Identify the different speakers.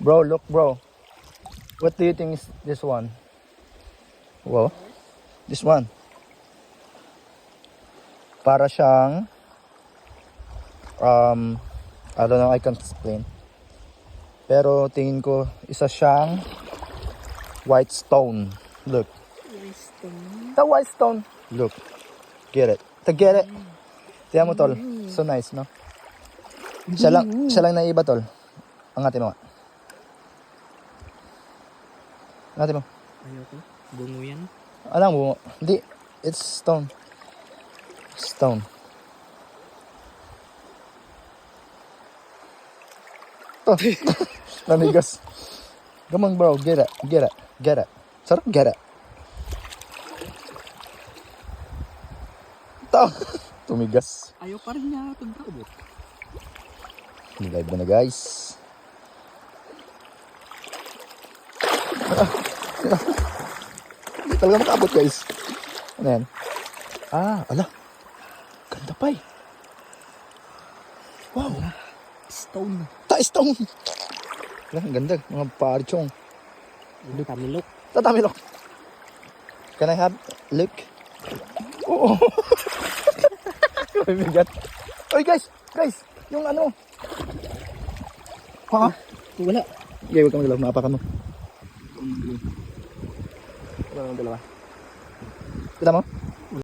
Speaker 1: Bro, look bro. What do you think is this one? Wow. This one. Para siyang I don't know, I can't explain. Pero tingin ko isa siyang white stone. Look.
Speaker 2: White stone.
Speaker 1: The white stone. Look. Get it. Get it. Tiyan mo tol. So nice, no? Siya lang naiba tol. Angatin mo nga. Angatin mo.
Speaker 2: Ayoko. Bungo yan.
Speaker 1: Alam mo, hindi. It's stone. Stone. To. Nanigas. Come on bro, get it. Get it. Get it. Sarap get it. To. Tumigas.
Speaker 2: Ayaw pa rin niya pagkaubot.
Speaker 1: Live na guys. Hindi talaga makaabot guys. Ano yan? Ala. Ganda pa eh. Wow.
Speaker 2: Stone.
Speaker 1: Stone. Ala, ang ganda. Mga parchong.
Speaker 2: Tamilok.
Speaker 1: Tatamilok. Can I have look? Oo. Ay, bigat. Oy guys. Yung ano. Ha?
Speaker 2: Wala.
Speaker 1: Okay, huwag ka magdalaw. Maapakan mo. Wala nang dalawa. Kita mo?